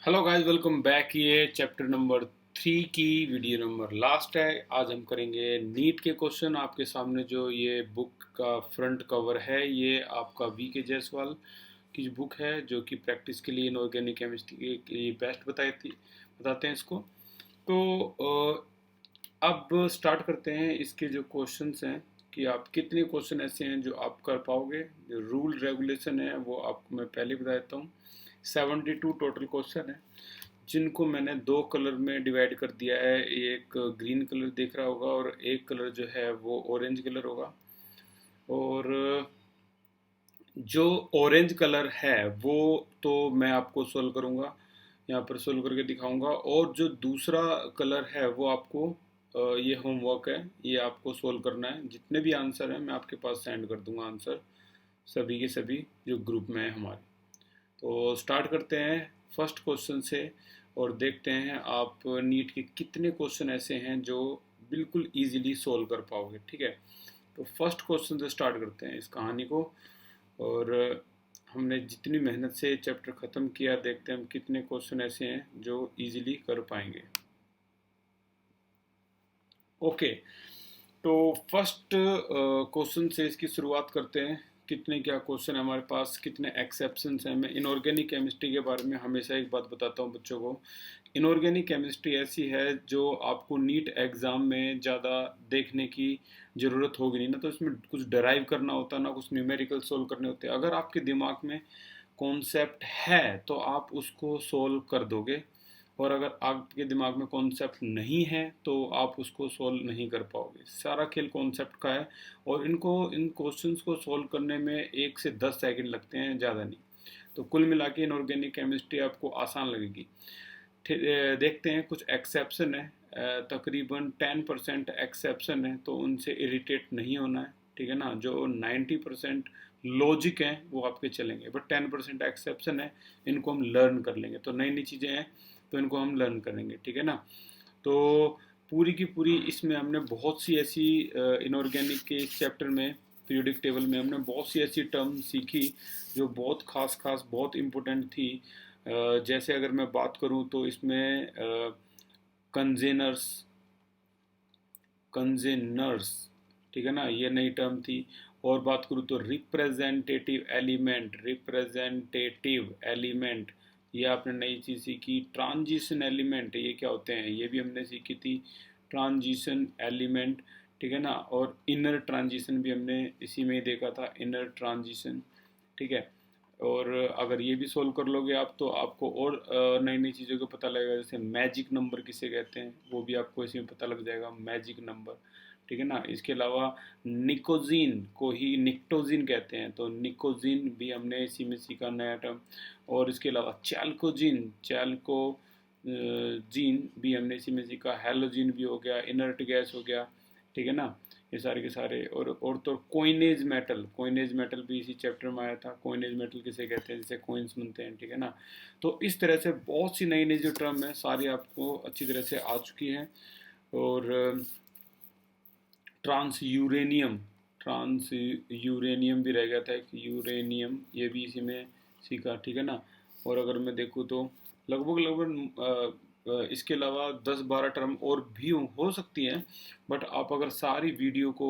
Hello guys, welcome back. ये chapter number 3 की video number last है। आज हम करेंगे नीट के क्वेश्चन। आपके सामने जो ये बुक का फ्रंट कवर है, ये आपका वी के जायसवाल की बुक है, जो कि प्रैक्टिस के लिए इनऑर्गेनिक केमिस्ट्री के लिए बेस्ट बताते हैं इसको। तो अब स्टार्ट करते हैं इसके जो क्वेश्चंस हैं कि आप कितने क्वेश्चन ऐसे हैं जो आप कर पाओगे। जो रूल रेगुलेशन है वो आपको मैं पहले बता देता हूँ। 72 टोटल क्वेश्चन है, जिनको मैंने दो कलर में डिवाइड कर दिया है। एक ग्रीन कलर दिख रहा होगा और एक कलर जो है वो ऑरेंज कलर होगा। और जो ऑरेंज कलर है वो तो मैं आपको सोल्व करूँगा, यहाँ पर सोल्व करके दिखाऊंगा। और जो दूसरा कलर है वो आपको ये होमवर्क है, ये आपको सोल्व करना है। जितने भी आंसर हैं मैं आपके पास सेंड कर दूंगा, आंसर सभी के सभी जो ग्रुप में है हमारे। तो स्टार्ट करते हैं फर्स्ट क्वेश्चन से और देखते हैं आप नीट के कितने क्वेश्चन ऐसे हैं जो बिल्कुल इजीली सोल्व कर पाओगे। ठीक है, तो फर्स्ट क्वेश्चन से स्टार्ट करते हैं इस कहानी को। और हमने जितनी मेहनत से चैप्टर ख़त्म किया, देखते हैं हम कितने क्वेश्चन ऐसे हैं जो इजीली कर पाएंगे। ओके, तो फर्स्ट क्वेश्चन से इसकी शुरुआत करते हैं। कितने क्या क्वेश्चन है हमारे पास, कितने एक्सेप्शंस हैं। मैं इनऑर्गेनिक केमिस्ट्री के बारे में हमेशा एक बात बताता हूँ बच्चों को। इनऑर्गेनिक केमिस्ट्री ऐसी है जो आपको नीट एग्ज़ाम में ज़्यादा देखने की ज़रूरत होगी नहीं ना। तो इसमें कुछ डराइव करना होता ना, कुछ न्यूमेरिकल सोल्व करने होते हैं। अगर आपके दिमाग में कॉन्सेप्ट है तो आप उसको सोल्व कर दोगे, और अगर आपके दिमाग में कॉन्सेप्ट नहीं है तो आप उसको सोल्व नहीं कर पाओगे। सारा खेल कॉन्सेप्ट का है। और इन क्वेश्चंस को सोल्व करने में 1 से 10 सेकंड लगते हैं, ज़्यादा नहीं। तो कुल मिला के इनऑर्गेनिक केमिस्ट्री आपको आसान लगेगी। देखते हैं कुछ एक्सेप्शन है। तकरीबन 10% एक्सेप्शन है, तो उनसे इरिटेट नहीं होना है। ठीक है ना, जो 90% लॉजिक है वो आपके चलेंगे, बट 10% एक्सेप्शन है, इनको हम लर्न कर लेंगे। तो नई नई चीज़ें हैं तो इनको हम लर्न करेंगे। ठीक है ना। तो पूरी की पूरी इसमें हमने बहुत सी ऐसी इनऑर्गेनिक के इस चैप्टर में, पीरियोडिक टेबल में हमने बहुत सी ऐसी टर्म सीखी जो बहुत खास खास बहुत इम्पोर्टेंट थी। जैसे अगर मैं बात करूं तो इसमें कंजेनर्स कंजेनर्स ठीक है ना, ये नई टर्म थी। और बात करूँ तो रिप्रेजेंटेटिव एलिमेंट, ये आपने नई चीज़ सीखी। ट्रांजिशन एलिमेंट ये क्या होते हैं, ये भी हमने सीखी थी। ट्रांजिशन एलिमेंट, ठीक है ना। और इनर ट्रांजिशन भी हमने इसी में ही देखा था, इनर ट्रांजिशन। ठीक है। और अगर ये भी सोल्व कर लोगे आप तो आपको और नई नई चीज़ों का पता लगेगा। जैसे मैजिक नंबर किसे कहते हैं वो भी आपको इसी में पता लग जाएगा, मैजिक नंबर। ठीक है ना। इसके अलावा निकोजीन को ही निक्टोजीन कहते हैं, तो निकोजीन भी हमने इसी में सीखा, नया टर्म। और इसके अलावा चैल्को जीन भी हमने इसी में सीखा। हेलोजीन भी हो गया, इनर्ट गैस हो गया। ठीक है ना, ये सारे के सारे। और तो कोइनेज मेटल भी इसी चैप्टर में आया था। कोइनेज मेटल किसे कहते हैं, जैसे कोइंस बनते हैं। ठीक है ना। तो इस तरह से बहुत सी नई नई जो टर्म है सारी आपको अच्छी तरह से आ चुकी हैं। और ट्रांस यूरेनियम भी रह गया था एक, यूरेनियम, ये भी इसी में सीखा। ठीक है ना। और अगर मैं देखूँ तो लगभग लगभग इसके अलावा 10-12 टर्म और भी हो सकती हैं। बट आप अगर सारी वीडियो को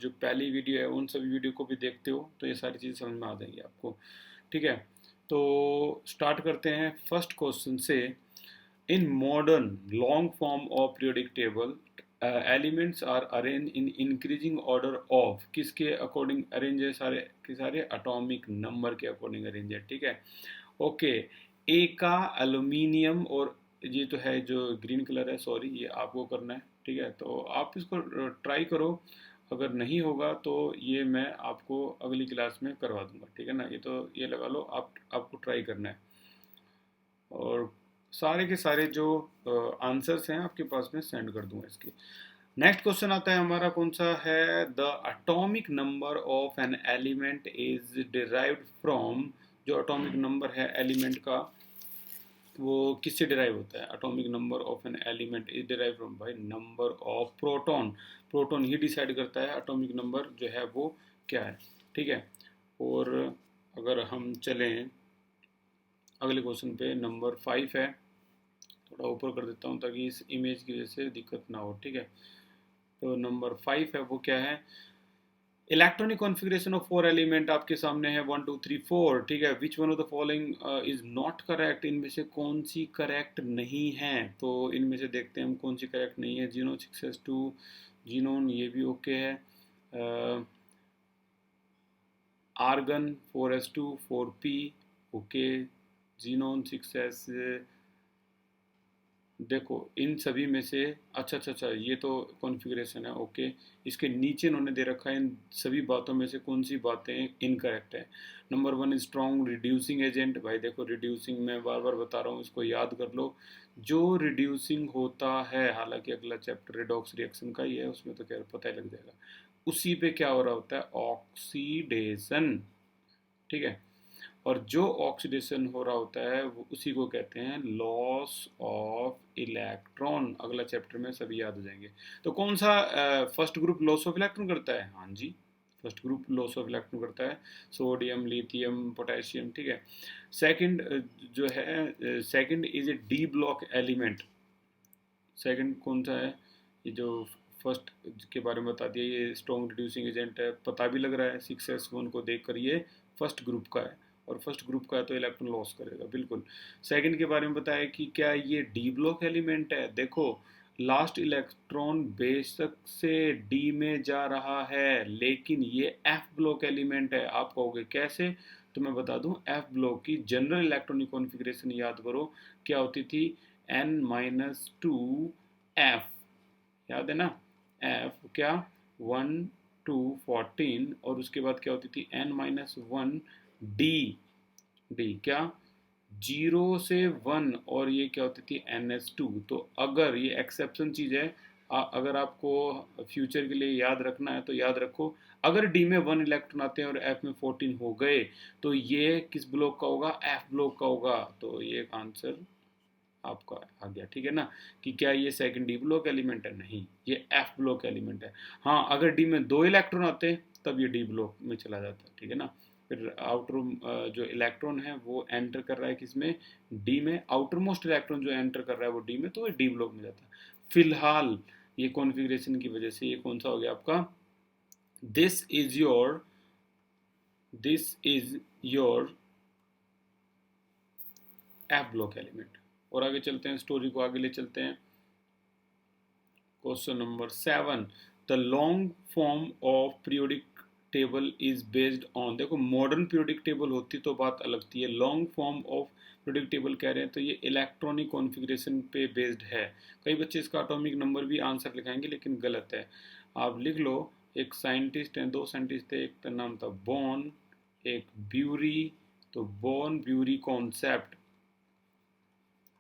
जो पहली वीडियो है उन सभी वीडियो को भी देखते हो तो ये सारी चीज़ें समझ में आ जाएंगी आपको। ठीक है, तो स्टार्ट करते हैं फर्स्ट क्वेश्चन से। In modern long form of periodic table, elements are arranged in increasing order of, किसके अकॉर्डिंग अरेंज है, सारे के सारे अटोमिक नंबर के अकॉर्डिंग अरेंज है। ठीक है। ओके, ए का एल्यूमिनियम, और ये तो है जो ग्रीन कलर है, सॉरी ये आपको करना है। ठीक है, तो आप इसको ट्राई करो। अगर नहीं होगा तो ये मैं आपको अगली क्लास में करवा दूंगा। ठीक है ना, ये तो ये लगा लो, आपको ट्राई करना है। और सारे के सारे जो आंसर्स हैं आपके पास में सेंड कर दूंगा इसके। नेक्स्ट क्वेश्चन आता है हमारा, कौन सा है। The atomic number of an element is derived from, जो एटॉमिक नंबर है एलिमेंट का वो किससे डिराइव होता है। Atomic number of an element is derive from भाई नंबर ऑफ प्रोटॉन। प्रोटॉन ही डिसाइड करता है एटॉमिक नंबर जो है वो क्या है। ठीक है। और अगर हम चलें अगले क्वेश्चन पे नंबर 5 है, थोड़ा ऊपर कर देता हूँ ताकि इस इमेज की वजह से दिक्कत ना हो, ठीक है। तो नंबर 5 है वो क्या है, इलेक्ट्रॉनिक कॉन्फ़िगरेशन ऑफ 4 एलिमेंट आपके सामने है 1 2 3 4, ठीक है। विच one of the following is not correct, इनमें से कौन सी करेक्ट नहीं है, तो इनमें से देखते हैं हम कौन सी करेक्ट नहीं है। जीनो 6s2, जीनोन ये भी ओके है, argon 4s2 4p okay, xenon 6s, देखो इन सभी में से अच्छा ये तो कॉन्फ़िगरेशन है ओके, इसके नीचे इन्होंने दे रखा है इन सभी बातों में से कौन सी बातें इनकरेक्ट है। नंबर 1 स्ट्रॉन्ग रिड्यूसिंग एजेंट, भाई देखो रिड्यूसिंग मैं बार बार बता रहा हूँ, इसको याद कर लो। जो रिड्यूसिंग होता है, हालांकि अगला चैप्टर रिडॉक्स रिएक्शन का ही है, उसमें तो खैर पता ही लग जाएगा, उसी पे क्या हो रहा होता है, ऑक्सीडेशन, ठीक है। और जो ऑक्सीडेशन हो रहा होता है वो उसी को कहते हैं लॉस ऑफ इलेक्ट्रॉन, अगला चैप्टर में सभी याद हो जाएंगे। तो कौन सा first group loss of electron करता है, हाँ जी first group loss of electron करता है, सोडियम लिथियम पोटेशियम, ठीक है। सेकंड जो है, second is A D block element, second कौन सा है, ये जो फर्स्ट के बारे में बता दिया, ये स्ट्रॉन्ग रिड्यूसिंग एजेंट है, पता भी लग रहा है 6s1 को देखकर ये फर्स्ट ग्रुप का है, और फर्स्ट ग्रुप का है तो इलेक्ट्रॉन लॉस करेगा बिल्कुल। सेकंड के बारे में बताया कि क्या ये डी ब्लॉक एलिमेंट है, देखो लास्ट इलेक्ट्रॉन बेशक से डी में जा रहा है लेकिन ये एफ ब्लॉक एलिमेंट है। आप कहोगे कैसे, तो मैं बता दूं, एफ ब्लॉक की जनरल इलेक्ट्रॉनिक कॉन्फ़िगरेशन याद करो, क्या होती थी, n-2 एफ, याद है ना, एफ क्या, 1 2 14, और उसके बाद क्या होती थी n-1 डी, डी क्या, 0 से 1, और ये क्या होती थी NS2। तो अगर ये एक्सेप्शन चीज़ है, अगर आपको फ्यूचर के लिए याद रखना है तो याद रखो, अगर डी में 1 इलेक्ट्रॉन आते हैं और एफ में 14 हो गए तो ये किस ब्लॉक का होगा, एफ ब्लॉक का होगा। तो ये आंसर आपका आ गया, ठीक है ना, कि क्या ये सेकंड डी ब्लॉक एलिमेंट है, नहीं ये एफ ब्लॉक एलिमेंट है। हाँ अगर डी में 2 इलेक्ट्रॉन आते हैं तब ये डी ब्लॉक में चला जाता है, ठीक है ना। फिर आउटर जो इलेक्ट्रॉन है वो एंटर कर रहा है किसमें, डी में, आउटर मोस्ट इलेक्ट्रॉन जो एंटर कर रहा है वो डी में, तो ये डी ब्लॉक में जाता है। फिलहाल ये कॉन्फ़िगरेशन की वजह से ये कौन सा हो गया आपका, this is your, this is your F block element. और आगे चलते हैं, स्टोरी को आगे ले चलते हैं। Question number 7, the long form of periodic table is based on, देखो मॉडर्न पीरियोडिक टेबल होती तो बात अलग थी, ये long form of periodic table कह रहे हैं तो ये इलेक्ट्रॉनिक कॉन्फ़िगरेशन पे बेस्ड है। कई बच्चे इसका एटॉमिक नंबर भी आंसर लिखाएंगे लेकिन गलत है, आप लिख लो। एक साइंटिस्ट हैं, दो साइंटिस्ट थे, एक का नाम था बॉर्न, एक ब्यूरी। तो बॉर्न ब्यूरी कॉन्सेप्ट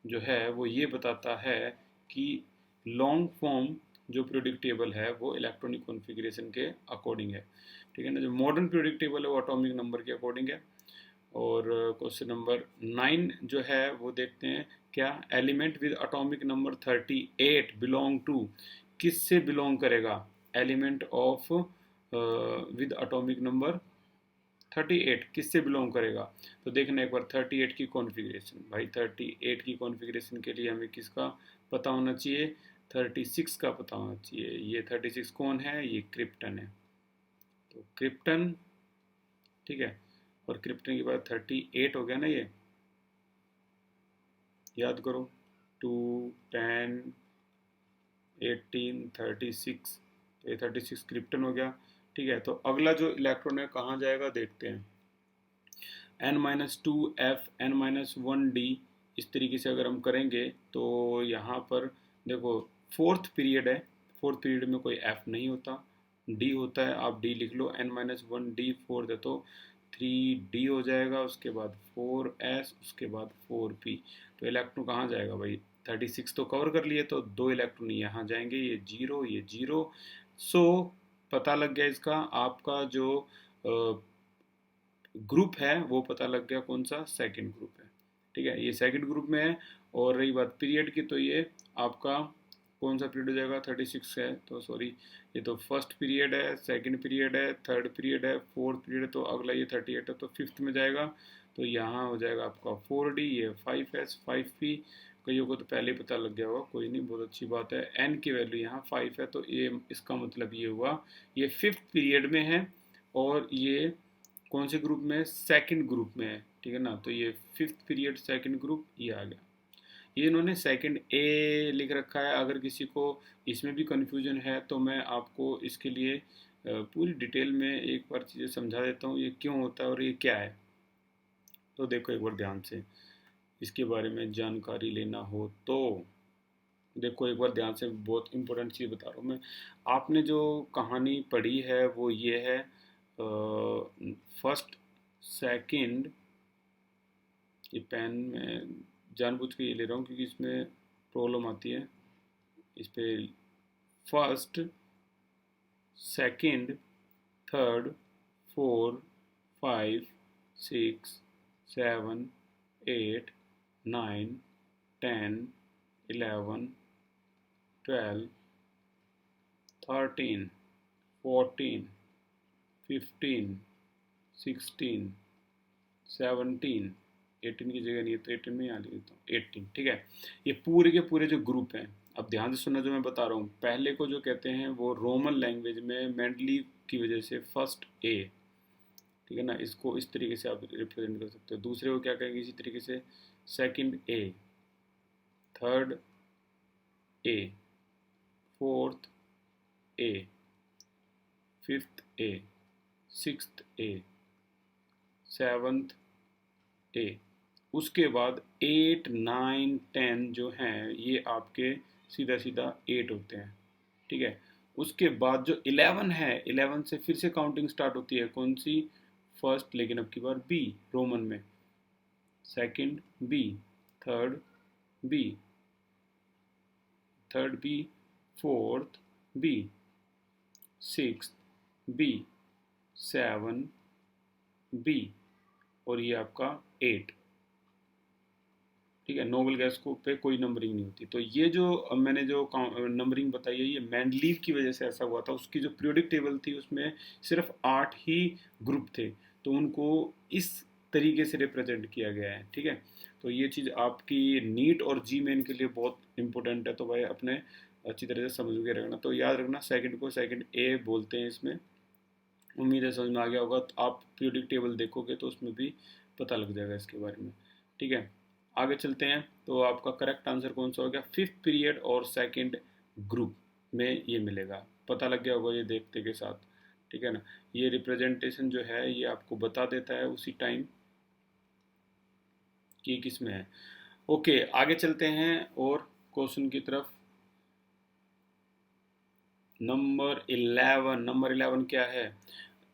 जो है वो ये बताता है कि लॉन्ग फॉर्म जो पीरियोडिक टेबल है वो इलेक्ट्रॉनिक कॉन्फ़िगरेशन के अकॉर्डिंग है, ठीक है ना। जो मॉडर्न पीरियोडिक टेबल है वो एटॉमिक नंबर के अकॉर्डिंग है। और क्वेश्चन नंबर 9 जो है वो देखते हैं, क्या element with atomic number 38 belong to, किससे बिलोंग करेगा, element of with atomic number 38 किससे बिलोंग करेगा। तो देखना एक बार 38 की कॉन्फ़िगरेशन, भाई 38 की कॉन्फ़िगरेशन के लिए हमें किसका पता होना चाहिए, 36 का पता होना चाहिए। ये 36 कौन है, ये क्रिप्टन है, तो क्रिप्टन, ठीक है। और क्रिप्टन के बाद 38 हो गया ना, ये याद करो, 2 10 18 36, तो ये 36 क्रिप्टन हो गया, ठीक है। तो अगला जो इलेक्ट्रॉन है कहाँ जाएगा देखते हैं, n-2 f n-1 d, इस तरीके से अगर हम करेंगे तो यहाँ पर देखो फोर्थ पीरियड है, फोर्थ पीरियड में कोई f नहीं होता, d होता है, आप d लिख लो, n-1 d फोर्थ है तो 3d हो जाएगा, उसके बाद 4s, उसके बाद 4p। तो इलेक्ट्रॉन कहाँ जाएगा भाई, 36 तो कवर कर लिए, तो 2 इलेक्ट्रॉन यहाँ जाएंगे, ये जीरो ये जीरो। सो पता लग गया इसका, आपका जो ग्रुप है वो पता लग गया, कौन सा, सेकंड ग्रुप है, ठीक है, ये सेकंड ग्रुप में है। और रही बात पीरियड की, तो ये आपका कौन सा पीरियड हो जाएगा, 36 है, तो सॉरी ये तो फर्स्ट पीरियड है, सेकंड पीरियड है, थर्ड पीरियड है, फोर्थ पीरियड है, तो अगला ये 38 है तो फिफ्थ में जाएगा। तो यहाँ हो जाएगा आपका 4D, ये 5S 5P। कईयों को तो पहले ही पता लग गया होगा, कोई नहीं, बहुत अच्छी बात है। n की वैल्यू यहाँ 5 है, तो ये इसका मतलब ये हुआ ये 5th पीरियड में है, और ये कौन से ग्रुप में है? सेकंड ग्रुप में है, ठीक है ना। तो ये 5th पीरियड सेकंड ग्रुप ये आ गया। ये इन्होंने सेकंड ए लिख रखा है। अगर किसी को इसमें भी कन्फ्यूजन है तो मैं आपको इसके लिए पूरी डिटेल में एक बार चीज़ें समझा देता हूँ, ये क्यों होता है और ये क्या है। तो देखो एक बार ध्यान से, इसके बारे में जानकारी लेना हो तो देखो एक बार ध्यान से, बहुत इंपॉर्टेंट चीज़ बता रहा हूँ मैं। आपने जो कहानी पढ़ी है वो ये है, फर्स्ट सेकंड, ये पेन में जानबूझ के ये ले रहा हूँ क्योंकि इसमें प्रॉब्लम आती है। इस पे first second third four five six seven eight nine 10 11 12 13 14 15 16 17, 18 की जगह नहीं है तो 18 में यहाँ लिख देता हूँ 18, ठीक है। ये पूरे के पूरे जो ग्रुप हैं, अब ध्यान से सुनना जो मैं बता रहा हूँ। पहले को जो कहते हैं वो रोमन लैंग्वेज में मेंडलीव की वजह से फर्स्ट ए, ठीक है ना, इसको इस तरीके से आप रिप्रेजेंट कर सकते हो। दूसरे को क्या कहेंगे इसी तरीके से, second A, third A, fourth A, fifth A, sixth A, seventh A. उसके बाद 8 9 10 जो हैं ये आपके सीधा सीधा 8 होते हैं, ठीक है। उसके बाद जो 11 है, 11 से फिर से काउंटिंग स्टार्ट होती है, कौन सी? फर्स्ट, लेकिन अब की बार बी रोमन में, second B, third B, third B, fourth B, sixth B, seven B, और ये आपका 8, ठीक है। नोबल गैस को पे कोई नंबरिंग नहीं होती। तो ये जो मैंने जो नंबरिंग बताई है ये मैंडलीव की वजह से ऐसा हुआ था। उसकी जो पीरियोडिक टेबल थी उसमें सिर्फ 8 ही ग्रुप थे, तो उनको इस तरीके से रिप्रेजेंट किया गया है, ठीक है। तो ये चीज़ आपकी नीट और जी मेन के लिए बहुत इंपॉर्टेंट है, तो भाई अपने अच्छी तरह से समझ के रखना। तो याद रखना सेकंड को सेकंड ए बोलते हैं इसमें। उम्मीद है समझ में आ गया होगा। तो आप पीरियोडिक टेबल देखोगे तो उसमें भी पता लग जाएगा इसके बारे में, ठीक है। आगे चलते हैं। तो आपका करेक्ट आंसर कौन सा हो गया? 5th पीरियड और सेकंड ग्रुप में ये मिलेगा। पता लग गया होगा ये देखते के साथ, ठीक है ना। ये रिप्रेजेंटेशन जो है ये आपको बता देता है उसी टाइम कि किस में है। ओके आगे चलते हैं और क्वेश्चन की तरफ। नंबर 11 क्या है?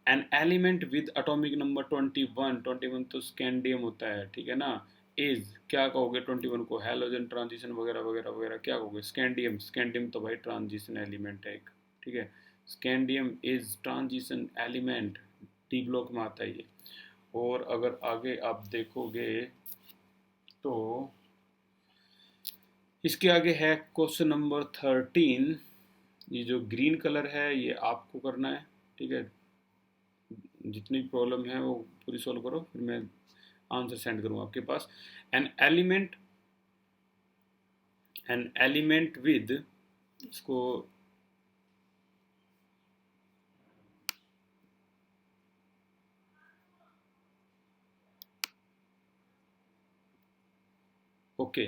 An element with atomic number 21, 21 तो स्कैंडियम होता है, ठीक है ना। इज क्या कहोगे 21 को? हैलोजन, ट्रांजिशन वगैरह वगैरह वगैरह, क्या कहोगे? स्कैंडियम, स्कैंडियम तो भाई ट्रांजिशन एलिमेंट है एक, ठीक है। Scandium is transition element, D block में आता है ये। और अगर आगे आप देखोगे तो इसके आगे है क्वेश्चन नंबर 13। ये जो ग्रीन कलर है ये आपको करना है, ठीक है। जितनी प्रॉब्लम है वो पूरी सॉल्व करो, फिर मैं आंसर सेंड करूँगा आपके पास। एन एलिमेंट विद, इसको ओके,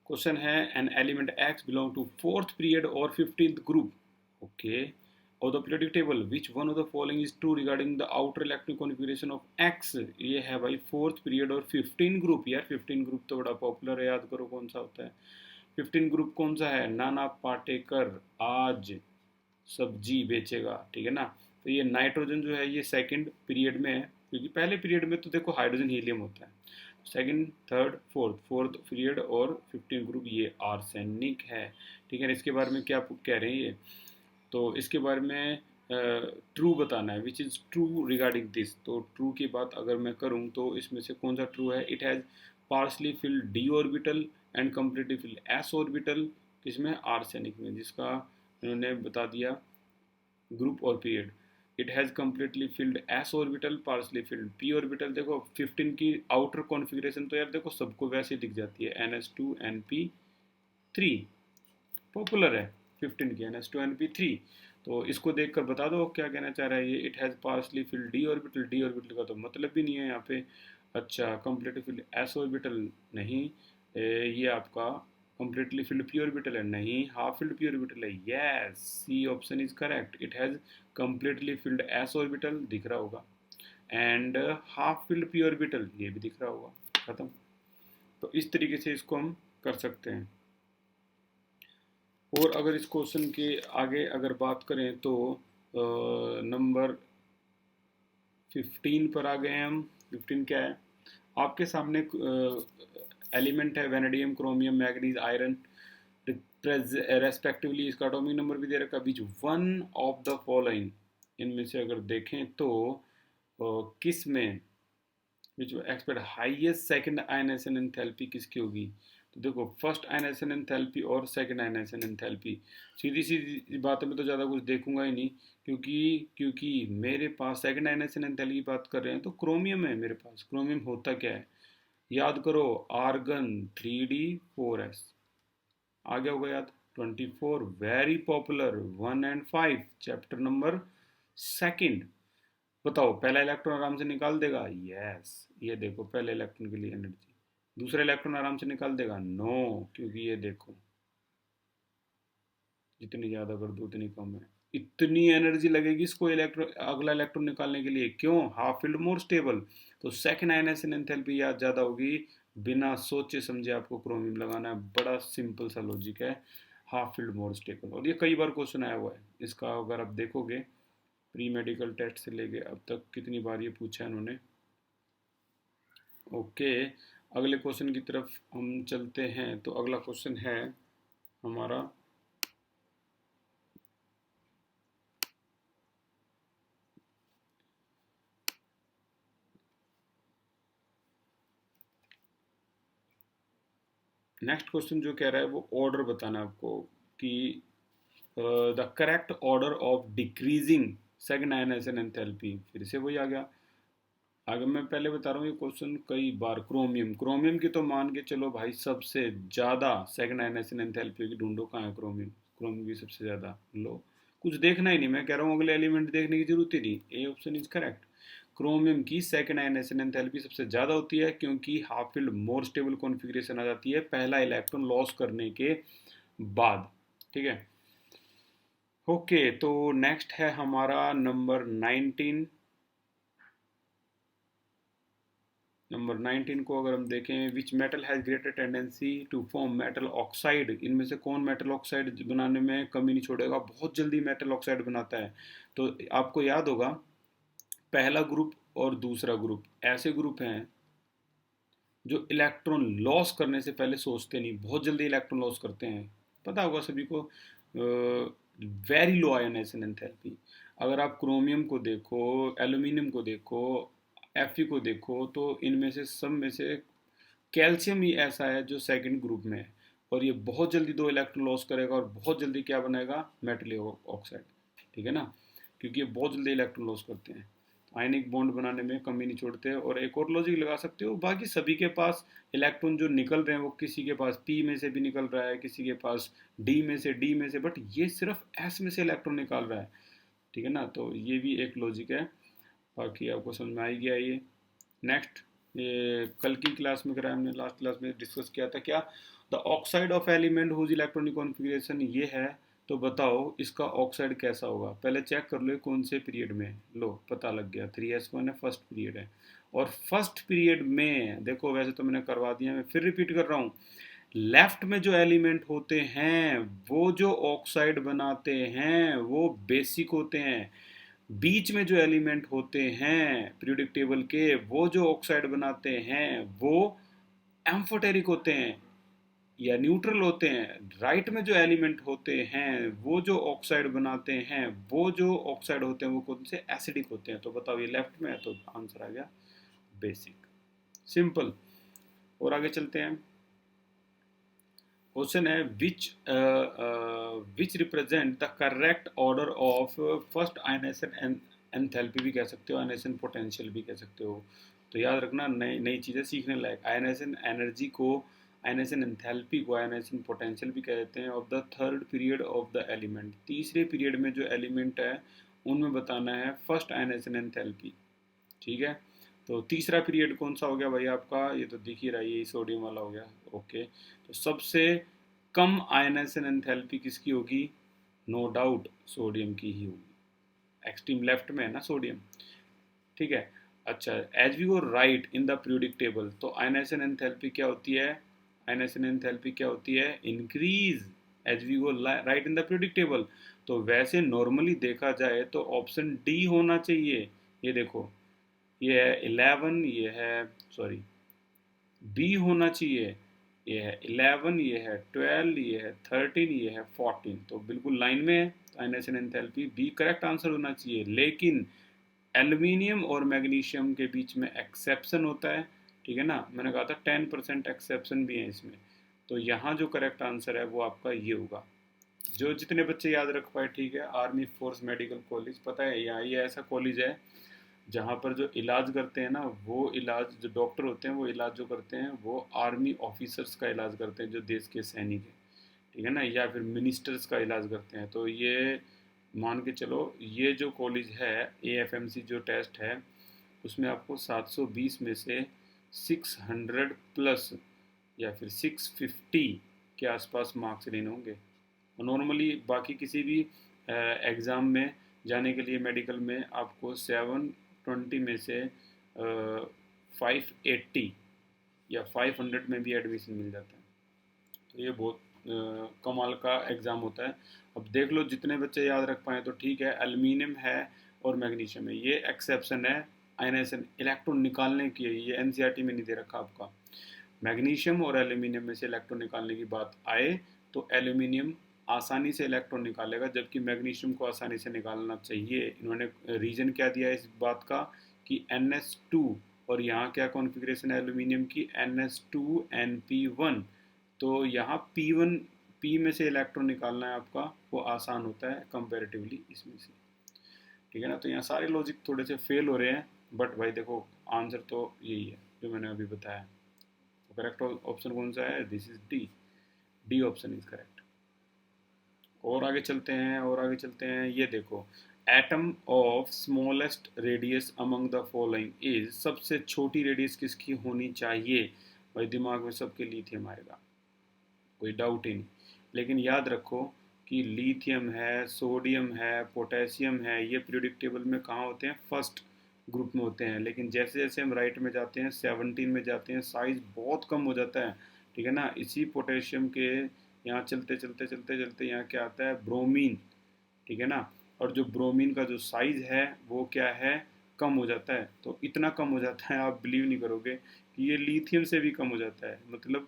क्वेश्चन है an element X belong to 4th period और 15th ग्रुप, ओके, और the periodic table which one of the following is true regarding the outer electronic configuration of X. ये है भाई 4th period और 15 group. यार 15 group तो बड़ा popular है, याद करो कौन सा होता है 15 ग्रुप, कौन सा है? नाना पाटेकर आज सब्जी बेचेगा, ठीक है ना। तो ये नाइट्रोजन जो है ये सेकंड पीरियड में है, क्योंकि पहले पीरियड में तो देखो हाइड्रोजन हीलियम होता है। सेकंड थर्ड फोर्थ पीरियड और 15 ग्रुप ये आर्सेनिक है, ठीक है। इसके बारे में क्या कह रहे हैं ये, तो इसके बारे में ट्रू बताना है, which is true regarding this. तो ट्रू की बात अगर मैं करूँ तो इसमें से कौन सा ट्रू है? It has partially filled d orbital and completely filled s orbital, किसमें? आर्सेनिक में, जिसका इन्होंने बता दिया ग्रुप और period. It has completely filled s orbital, partially filled p orbital. देखो 15 की आउटर कॉन्फ़िगरेशन तो यार देखो सबको वैसे दिख जाती है, NS2 NP3 पॉपुलर है, 15 की NS2 NP3। तो इसको देखकर बता दो क्या कहना चाह रहा है ये। It has partially filled d orbital का तो मतलब भी नहीं है यहाँ पे। अच्छा, कम्प्लीटली फिल्ड एस ऑर्बिटल नहीं, ये आपका कम्प्लीटली फिल्ड पी ऑर्बिटल है नहीं, हाफ फिल्ड पी ऑर्बिटल है, yes C option is correct. It has completely filled s orbital दिख रहा होगा, and half filled p orbital ये भी दिख रहा होगा, खत्म। तो इस तरीके से इसको हम कर सकते हैं। और अगर इस क्वेश्चन के आगे अगर बात करें तो नंबर 15 पर आ गए हैं हम। 15 क्या है आपके सामने, एलिमेंट है vanadium, chromium, manganese, iron, respectively. इसका एटॉमिक नंबर भी दे रखा है। Which one of the following, इनमें से अगर देखें तो किस में which expect highest second ionisation enthalpy किसकी होगी। तो देखो फर्स्ट आयनाइजेशन एंथैल्पी और सेकंड आयनाइजेशन एंथैल्पी, सीधी सीधी बातों में तो ज़्यादा कुछ देखूंगा ही नहीं, क्योंकि मेरे पास सेकंड आयनाइजेशन एंथैल्पी की बात कर रहे हैं तो क्रोमियम है मेरे पास। क्रोमियम होता क्या है याद करो, आर्गन 3D4S, आ गया होगा याद। 24 very popular 1 and 5 chapter number second. बताओ पहला इलेक्ट्रॉन आराम से निकाल देगा, यस ये देखो पहले इलेक्ट्रॉन के लिए एनर्जी। दूसरा इलेक्ट्रॉन आराम से निकाल देगा, नो, क्योंकि ये देखो जितनी ज़्यादा कर दो उतनी कम है। इतनी एनर्जी लगेगी इसको इलेक्ट्रॉन, अगला इलेक्ट्रॉन निकालने के लिए, क्यों, हाफ फील्ड मोर स्टेबल। तो सेकंड आयनाइजेशन एंथैल्पी याद ज़्यादा होगी, बिना सोचे समझे आपको क्रोमियम लगाना है, बड़ा सिंपल सा लॉजिक है, हाफ फील्ड मोर स्टेबल। और ये कई बार क्वेश्चन आया हुआ है इसका, अगर आप देखोगे प्री मेडिकल टेस्ट से लेके अब तक कितनी बार ये पूछा है इन्होंने। ओके, अगले क्वेश्चन की तरफ हम चलते हैं। तो अगला क्वेश्चन है हमारा, नेक्स्ट क्वेश्चन जो कह रहा है वो ऑर्डर बताना है आपको कि the correct order of decreasing second ionisation enthalpy. फिर से वही आ गया। आगे मैं पहले बता रहा हूँ ये क्वेश्चन कई बार, क्रोमियम, क्रोमियम की तो मान के चलो भाई सबसे ज़्यादा सेकंड आयनाइजेशन एंथैल्पी की, ढूंढो कहाँ है क्रोमियम, क्रोमियम की सबसे ज़्यादा लो, कुछ देखना ही नहीं, मैं कह रहा हूँ अगले एलिमेंट देखने की जरूरत ही नहीं, A option is correct. Chromium की सेकंड आयनाइजेशन एंथैल्पी सबसे ज़्यादा होती है क्योंकि half filled more stable configuration आ जाती है पहला इलेक्ट्रॉन लॉस करने के बाद, ठीक है। ओके, तो नेक्स्ट है हमारा नंबर 19। नंबर 19 को अगर हम देखें, which metal has greater tendency to form metal oxide, इनमें से कौन मेटल ऑक्साइड बनाने में कमी नहीं छोड़ेगा, बहुत जल्दी मेटल ऑक्साइड बनाता है। तो आपको याद होगा पहला ग्रुप और दूसरा ग्रुप ऐसे ग्रुप हैं जो इलेक्ट्रॉन लॉस करने से पहले सोचते नहीं, बहुत जल्दी इलेक्ट्रॉन लॉस करते हैं, पता होगा सभी को, वेरी लो आयोनाइजेशन एंथैल्पी। अगर आप क्रोमियम को देखो, एल्यूमिनियम को देखो, Fe को देखो, तो इनमें से सब में से कैल्शियम ही ऐसा है जो सेकंड ग्रुप में है, और ये बहुत जल्दी दो इलेक्ट्रॉन लॉस करेगा और बहुत जल्दी क्या बनाएगा, मेटल ऑक्साइड, ठीक है ना, क्योंकि ये बहुत जल्दी इलेक्ट्रॉन लॉस करते हैं, आयनिक बॉन्ड बनाने में कमी नहीं छोड़ते। और एक और लॉजिक लगा सकते हो, बाकी सभी के पास इलेक्ट्रॉन जो निकल रहे हैं वो किसी के पास पी में से भी निकल रहा है, किसी के पास डी में से, बट ये सिर्फ एस में से इलेक्ट्रॉन निकाल रहा है, ठीक है ना। तो ये भी एक लॉजिक है, बाकी आपको समझ में आ ही गया ये। नेक्स्ट, ये कल की क्लास में करा हमने, लास्ट क्लास में डिस्कस किया था क्या, the oxide of element whose electronic configuration ये है, तो बताओ इसका ऑक्साइड कैसा होगा। पहले चेक कर लो कौन से पीरियड में, लो पता लग गया 3s1 है, फर्स्ट पीरियड है। और फर्स्ट पीरियड में देखो, वैसे तो मैंने करवा दिया, मैं फिर रिपीट कर रहा हूँ, लेफ्ट में जो एलिमेंट होते हैं वो जो ऑक्साइड बनाते हैं वो बेसिक होते हैं, बीच में जो एलिमेंट होते हैं पीरियोडिक टेबल के वो जो ऑक्साइड बनाते हैं वो एम्फोटेरिक होते हैं या न्यूट्रल होते हैं, राइट में जो एलिमेंट होते हैं वो जो ऑक्साइड बनाते हैं वो जो ऑक्साइड होते हैं वो कौन से, एसिडिक होते हैं। तो बताओ ये लेफ्ट में है तो आंसर आ गया बेसिक, सिंपल। और आगे चलते हैं, क्वेश्चन है which represent the correct order of first ionisation enthalpy भी कह सकते हो, आयनाइजेशन पोटेंशियल भी कह सकते हो। तो याद रखना, नई नई चीज़ें सीखने लायक। आयनाइजेशन एनर्जी को, आयनाइजेशन एंथैल्पी को आयनाइजेशन पोटेंशियल भी कहते हैं of the third period of the element. तीसरे पीरियड में जो एलिमेंट है उनमें बताना है फर्स्ट आयनाइजेशन एंथैल्पी। ठीक है, तो तीसरा पीरियड कौन सा हो गया भाई आपका, ये तो दिख ही रहा है, ये सोडियम वाला हो गया। ओके, तो सबसे कम आयनाइजेशन एंथैल्पी किसकी होगी? नो डाउट सोडियम की ही होगी, एक्सट्रीम लेफ्ट में है ना सोडियम। ठीक है, अच्छा, as we go right in the periodic table, तो आयनाइजेशन एंथैल्पी क्या होती है? आयनाइजेशन एंथैल्पी क्या होती है? Increase as we go right in the periodic table. तो वैसे नॉर्मली देखा जाए तो ऑप्शन डी होना चाहिए। ये देखो, ये है 11, ये है, सॉरी, बी होना चाहिए। ये है 11, ये है 12, ये है 13, ये है 14, तो बिल्कुल लाइन में है। Ionisation enthalpy B correct answer होना चाहिए। लेकिन एल्युमिनियम और मैग्नीशियम के बीच में एक्सेप्शन होता है, ठीक है ना, मैंने कहा था 10% एक्सेप्शन भी है इसमें। तो यहाँ जो करेक्ट आंसर है वो आपका ये होगा। जो जितने बच्चे याद रख पाए, ठीक है। आर्मी फोर्स मेडिकल कॉलेज, पता है यहाँ ये ऐसा कॉलेज है जहाँ पर जो इलाज करते हैं ना, वो इलाज, जो डॉक्टर होते हैं वो इलाज जो करते हैं वो आर्मी ऑफिसर्स का इलाज करते हैं, जो देश के सैनिक हैं, ठीक है ना, या फिर मिनिस्टर्स का इलाज करते हैं। तो ये मान के चलो, ये जो कॉलेज है, AFMC जो टेस्ट है, उसमें आपको 720 में से 600 प्लस या फिर 650 के आसपास मार्क्स लेने होंगे। नॉर्मली बाकी किसी भी एग्ज़ाम में जाने के लिए मेडिकल में आपको 720 में से 580 या 500 में भी एडमिशन मिल जाता है। तो ये बहुत कमाल का एग्ज़ाम होता है। अब देख लो जितने बच्चे याद रख पाए तो ठीक है। एल्युमिनियम है और मैग्नीशियम है, ये एक्सेप्शन है आयनाइजेशन इलेक्ट्रॉन निकालने की है, ये NCERT में नहीं दे रखा आपका। मैग्नीशियम और एल्यूमिनियम में से इलेक्ट्रॉन निकालने की बात आए तो एल्यूमिनियम आसानी से इलेक्ट्रॉन निकालेगा, जबकि मैग्नीशियम को आसानी से निकालना चाहिए। इन्होंने रीजन क्या दिया है इस बात का कि NH2, और यहाँ क्या कॉन्फ़िगरेशन है एल्यूमिनियम की? NH2NP1। तो यहाँ P1, P में से इलेक्ट्रॉन निकालना है आपका, वो आसान होता है कंपेरेटिवली इसमें से, ठीक है ना। तो यहाँ सारे लॉजिक थोड़े से फेल हो रहे हैं, बट भाई देखो आंसर तो यही है जो मैंने अभी बताया। तो करेक्ट ऑप्शन कौन सा है? This is D, D option is correct. और आगे चलते हैं, और आगे चलते हैं, ये देखो, atom of smallest radius among the following is, सबसे छोटी रेडियस किसकी होनी चाहिए? भाई दिमाग में सबके लिथियम आएगा, कोई डाउट ही नहीं। लेकिन याद रखो कि लिथियम है, सोडियम है, पोटेशियम है, ये पीरियोडिक टेबल में कहाँ होते हैं? फर्स्ट ग्रुप में होते हैं। लेकिन जैसे जैसे हम राइट में जाते हैं, 17 में जाते हैं, साइज बहुत कम हो जाता है, ठीक है ना। इसी पोटेशियम के यहाँ चलते चलते चलते चलते यहाँ क्या आता है? ब्रोमीन, ठीक है ना। और जो ब्रोमीन का जो साइज है वो क्या है? कम हो जाता है। तो इतना कम हो जाता है, आप बिलीव नहीं करोगे कि ये लिथियम से भी कम हो जाता है। मतलब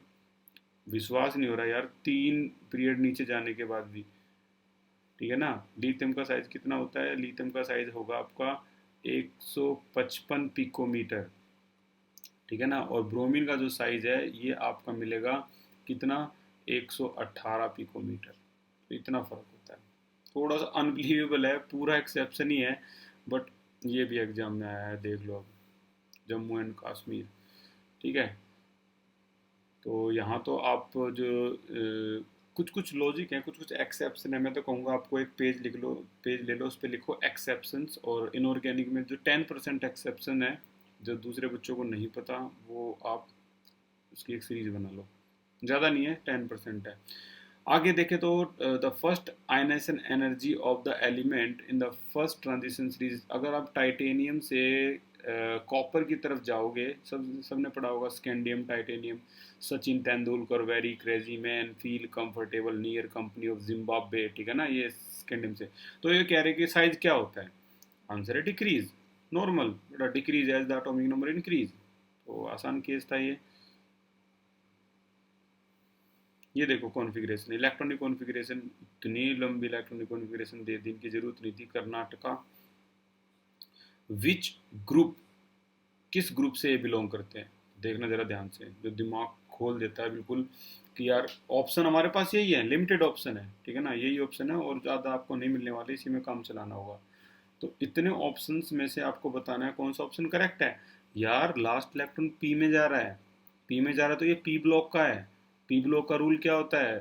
विश्वास नहीं हो रहा यार, 3 पीरियड नीचे जाने के बाद भी, ठीक है ना। लिथियम का साइज कितना होता है? लिथियम का साइज होगा आपका 155 पिकोमीटर, ठीक है ना। और ब्रोमीन का जो साइज है ये आपका मिलेगा कितना? 118 पिकोमीटर। तो इतना फर्क होता है, थोड़ा सा अनबिलीवेबल है, पूरा एक्सेप्शन ही है, बट ये भी एग्जाम में आया है, देख लो अब, जम्मू एंड कश्मीर, ठीक है। तो यहाँ तो आप जो कुछ कुछ लॉजिक है, कुछ कुछ एक्सेप्शन है, मैं तो कहूँगा आपको एक पेज लिख लो, पेज ले लो, उस पर लिखो एक्सेप्शंस। और इनऑर्गेनिक में जो 10% एक्सेप्शन है, जो दूसरे बच्चों को नहीं पता, वो आप उसकी एक सीरीज बना लो, ज़्यादा नहीं है, 10% है। आगे देखें तो the first ionisation energy of the element in the first transition series, अगर आप टाइटेनियम से कॉपर की तरफ जाओगे, सबने पढ़ा होगा scandium titanium, Sachin Tendulkar very crazy man feel comfortable near company of Zimbabwe, ठीक है ना, ये स्कैंडियम से। तो ये कह रहे हैं कि साइज क्या होता है? आंसर है डिक्रीज, नॉर्मल, बेटा decrease as the atomic number increase. तो आसान केस था ये देखो कॉन्फ़िगरेशन, इलेक्ट्रॉनिक कॉन्फ़िगरेशन, इतनी लंबी इलेक्ट्रॉनिक कॉन्फ़िगरेशन दे दी, इनकी जरूरत नहीं थी। कर्नाटका, विच ग्रुप, किस ग्रुप से ये बिलोंग करते हैं? देखना जरा ध्यान से, जो दिमाग खोल देता है बिल्कुल कि यार ऑप्शन हमारे पास यही है, लिमिटेड ऑप्शन है, ठीक है ना, यही ऑप्शन है और ज़्यादा आपको नहीं मिलने वाले, इसी में काम चलाना होगा। तो इतने ऑप्शंस में से आपको बताना है कौन सा ऑप्शन करेक्ट है। यार लास्ट इलेक्ट्रॉन पी में जा रहा है, पी में जा रहा है तो ये पी ब्लॉक का है। पी ब्लॉक का रूल क्या होता है,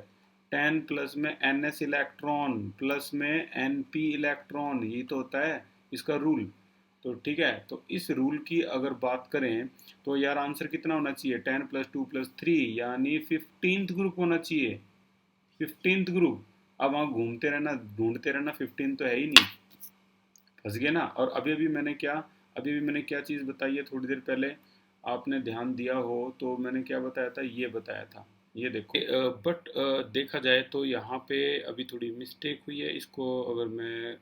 10 प्लस में एन एस इलेक्ट्रॉन प्लस में एन पी इलेक्ट्रॉन, यही तो होता है इसका रूल। तो ठीक है, तो इस रूल की अगर बात करें तो यार आंसर कितना होना चाहिए, 10 + 2 + 3 यानी 15th ग्रुप होना चाहिए, 15th ग्रुप। अब वहाँ घूमते रहना ढूंढते रहना, 15 तो है ही नहीं, फंस गए ना। और अभी भी मैंने क्या चीज़ बताई है थोड़ी देर पहले, आपने ध्यान दिया हो तो मैंने क्या बताया था, ये बताया था, ये देखो। बट देखा जाए तो यहाँ पे अभी थोड़ी मिस्टेक हुई है, इसको अगर मैं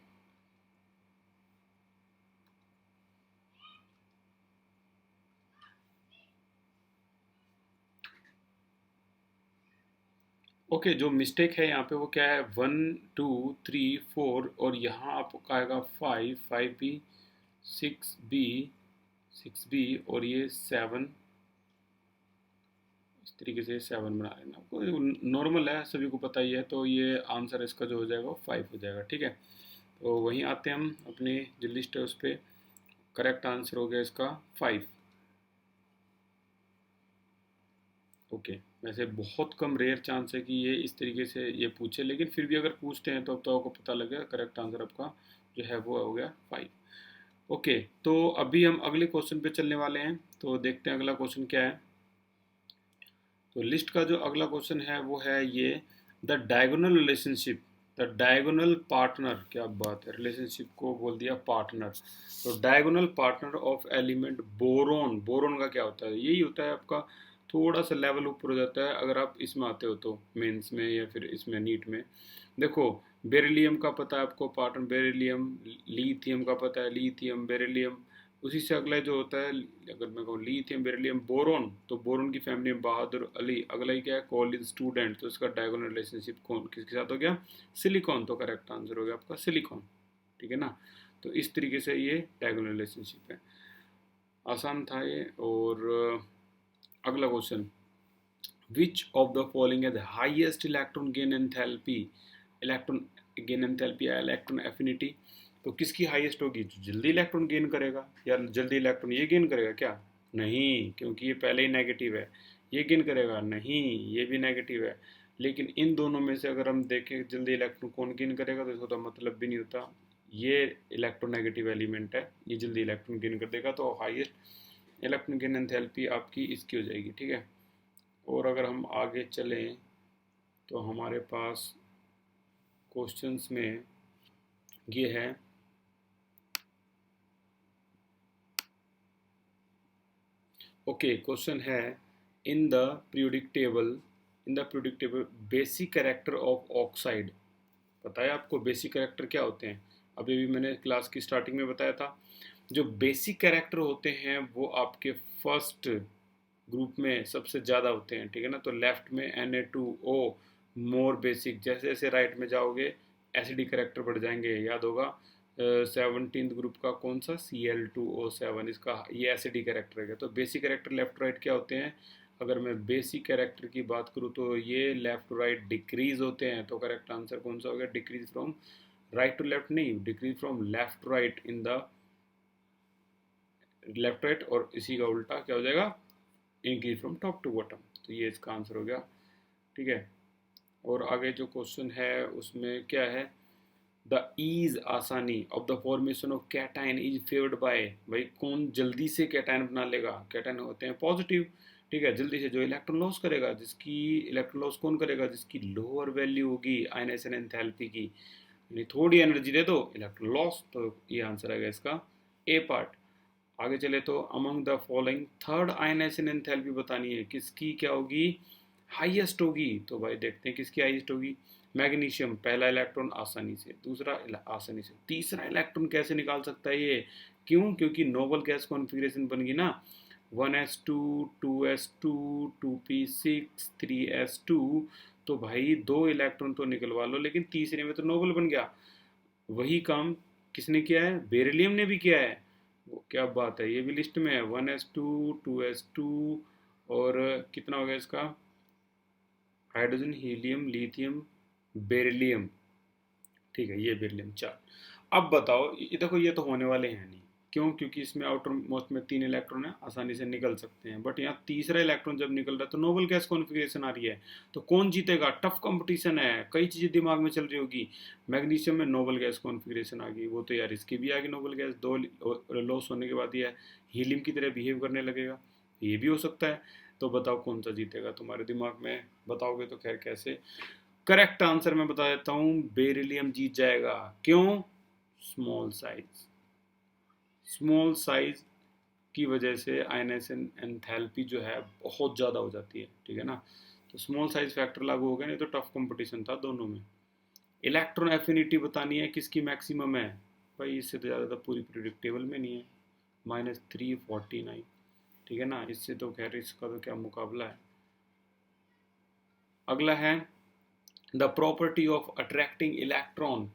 ओके जो मिस्टेक है यहाँ पे वो क्या है, 1 2 3 4 और यहाँ आपका आएगा 5 5 भी 6 बी और ये 7, इस तरीके से 7 बना लेना, आपको नॉर्मल है सभी को पता ही है। तो ये आंसर इसका जो हो जाएगा वो 5 हो जाएगा, ठीक है। तो वहीं आते हैं हम अपने जो लिस्ट है उस पर, करेक्ट आंसर हो गया इसका 5। ओके, वैसे बहुत कम रेयर चांस है कि ये इस तरीके से ये पूछे, लेकिन फिर भी अगर पूछते हैं तो अब तो आपको पता लग गया करेक्ट आंसर आपका जो है वो हो गया 5। ओके, तो अभी हम अगले क्वेश्चन पे चलने वाले हैं, तो देखते हैं अगला क्वेश्चन क्या है। तो लिस्ट का जो अगला क्वेश्चन है वो है ये, the diagonal relationship, the diagonal partner, क्या बात है, रिलेशनशिप को बोल दिया पार्टनर। तो diagonal partner of element boron, boron का क्या होता है, यही होता है आपका, थोड़ा सा लेवल ऊपर हो जाता है अगर आप इसमें आते हो तो, मेंस में या फिर इसमें नीट में। देखो बेरिलियम का पता है आपको पार्टनर, बेरिलियम, लिथियम का पता है, लिथियम बेरिलियम, उसी से अगला जो होता है, अगर मैं कहूँ लिथियम बेरिलियम बोरोन, तो बोरोन की फैमिली में बहादुर अली, अगला ही क्या है, कॉलिन स्टूडेंट, तो इसका डायगोनल रिलेशनशिप कौन किसके साथ हो गया, सिलिकॉन, तो करेक्ट आंसर हो गया आपका सिलिकॉन, ठीक है ना। तो इस तरीके से ये डायगोनल रिलेशनशिप है, आसान था ये। और अगला question, which of the following है the highest electron gain enthalpy, electron gain enthalpy या इलेक्ट्रॉन एफिनिटी, तो किसकी हाईएस्ट होगी, जो जल्दी इलेक्ट्रॉन गेन करेगा, या जल्दी इलेक्ट्रॉन ये गेन करेगा क्या, नहीं, क्योंकि ये पहले ही नेगेटिव है। ये गेन करेगा नहीं, ये भी नेगेटिव है। लेकिन इन दोनों में से अगर हम देखें जल्दी इलेक्ट्रॉन कौन गेन करेगा, तो इसका तो मतलब भी नहीं होता, ये इलेक्ट्रोनेगेटिव एलिमेंट है, ये जल्दी इलेक्ट्रॉन गेन कर देगा, तो हाईएस्ट इलेक्ट्रॉन गेन एंथैल्पी आपकी इसकी हो जाएगी, ठीक है। और अगर हम आगे चलें तो हमारे पास क्वेश्चंस में ये है, ओके क्वेश्चन है, इन the periodic table, in the periodic table basic character of oxide, पता है आपको बेसिक कैरेक्टर क्या होते हैं, अभी भी मैंने क्लास की स्टार्टिंग में बताया था। जो बेसिक कैरेक्टर होते हैं वो आपके फर्स्ट ग्रुप में सबसे ज़्यादा होते हैं, ठीक है ना। तो लेफ्ट में Na2O मोर बेसिक, जैसे जैसे राइट में जाओगे एसिडी कैरेक्टर बढ़ जाएंगे, याद होगा 17th ग्रुप का कौन सा, Cl2O7, इसका ये एसिडी कैरेक्टर है। तो बेसिक कैरेक्टर लेफ्ट राइट क्या होते हैं, अगर मैं बेसिक कैरेक्टर की बात करूँ तो ये लेफ्ट राइट डिक्रीज होते हैं, तो करेक्ट आंसर कौन सा हो गया, decrease from right to left नहीं, decrease from left right in the left right, और इसी का उल्टा क्या हो जाएगा, increase from top to bottom, तो ये इसका आंसर हो गया, ठीक है। और आगे जो क्वेश्चन है उसमें क्या है, द ईज आसानी of the formation of cation is favoured by, भाई कौन जल्दी से कैटाइन बना लेगा, कैटाइन होते हैं पॉजिटिव, ठीक है, जल्दी से जो इलेक्ट्रॉन लॉस करेगा, जिसकी इलेक्ट्रॉन लॉस कौन करेगा, जिसकी लोअर वैल्यू होगी आयनाइजेशन एंथैल्पी की, यानी थोड़ी एनर्जी दे दो इलेक्ट्रॉन लॉस, तो ये आंसर आएगा इसका ए पार्ट। आगे चले तो among the following third ionisation enthalpy बतानी है, किसकी क्या होगी, हाईएस्ट होगी, तो भाई देखते हैं किसकी हाईएस्ट होगी। मैग्नीशियम पहला इलेक्ट्रॉन आसानी से, दूसरा आसानी से, तीसरा इलेक्ट्रॉन कैसे निकाल सकता है ये, क्यों, क्योंकि नोबल गैस कॉन्फ़िगरेशन बन गई ना, 1s2 2s2 2p6 3s2, तो भाई दो इलेक्ट्रॉन तो निकलवा लो, लेकिन तीसरे में तो नोबल बन गया। वही काम किसने किया है, बेरिलियम ने भी किया है, वो क्या बात है, ये भी लिस्ट में है, 1s2 2s2, और कितना हो गया इसका, हाइड्रोजन हीलियम लिथियम बेरिलियम, ठीक है, ये बेरिलियम 4। अब बताओ, ये देखो ये तो होने वाले हैं नहीं। क्यों? क्योंकि इसमें आउटर मोस्ट में 3 इलेक्ट्रॉन है, आसानी से निकल सकते हैं, बट यहाँ तीसरा इलेक्ट्रॉन जब निकल रहा है तो नोबल गैस कॉन्फ़िगरेशन आ रही है। तो कौन जीतेगा? टफ कंपटीशन है, कई चीज़ें दिमाग में चल रही होगी। मैग्नीशियम में नोबल गैस कॉन्फ़िगरेशन आ गई, वो तो यार इसकी भी आ गई नोबल गैस, 2 लॉस होने के बाद ये हीलियम की तरह बिहेव करने लगेगा, ये भी हो सकता है। तो बताओ कौन सा जीतेगा? तुम्हारे दिमाग में बताओगे तो खैर कैसे। करेक्ट आंसर मैं बता देता हूँ, बेरिलियम जीत जाएगा। क्यों? Small size. स्मॉल साइज की वजह से आयनाइजेशन एंथैल्पी जो है बहुत ज़्यादा हो जाती है, ठीक है ना। तो स्मॉल साइज फैक्टर लागू हो गया, नहीं तो टफ कंपटीशन था दोनों में। इलेक्ट्रॉन एफिनिटी बतानी है किसकी मैक्सिमम है। भाई इससे तो ज़्यादा तो पूरी प्रिडिक्टेबल में नहीं है, -349, ठीक है ना। इससे तो खैर इसका तो क्या मुकाबला है। अगला है the property of attracting electron.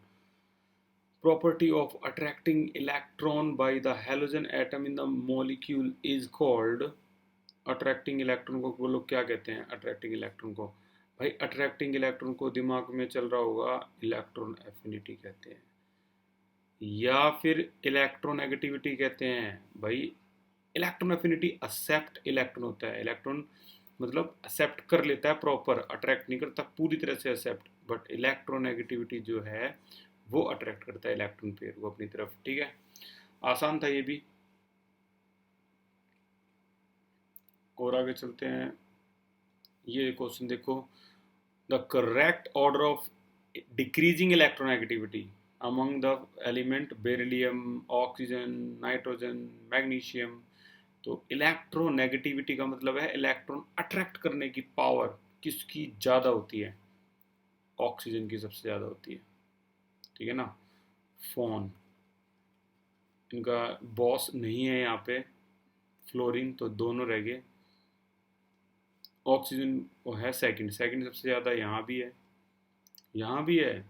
Property of attracting electron by the halogen atom in the molecule is called। Attracting electron को वो लोग क्या कहते हैं? अट्रैक्टिंग इलेक्ट्रॉन को, भाई अट्रैक्टिंग इलेक्ट्रॉन को दिमाग में चल रहा होगा इलेक्ट्रॉन एफिनिटी कहते हैं, या फिर इलेक्ट्रोनेगेटिविटी कहते हैं। भाई इलेक्ट्रॉन एफिनिटी एक्सेप्ट इलेक्ट्रॉन होता है, इलेक्ट्रॉन मतलब एक्सेप्ट कर लेता है प्रॉपर, अट्रैक्ट नहीं करता पूरी तरह से एक्सेप्ट, बट इलेक्ट्रोनेगेटिविटी जो है वो अट्रैक्ट करता है इलेक्ट्रॉन पेयर को अपनी तरफ, ठीक है। आसान था ये भी। और आगे चलते हैं, ये क्वेश्चन देखो, the correct order of decreasing electronegativity among the element beryllium, oxygen, nitrogen, magnesium. तो इलेक्ट्रोनेगेटिविटी का मतलब है इलेक्ट्रॉन अट्रैक्ट करने की पावर किसकी ज़्यादा होती है? ऑक्सीजन की सबसे ज़्यादा होती है, ठीक है ना। फोन, इनका बॉस नहीं है यहाँ पे, फ्लोरीन, तो दोनों रह गए। ऑक्सीजन वो है सेकंड, सेकंड सबसे ज़्यादा यहाँ भी है, यहाँ भी है,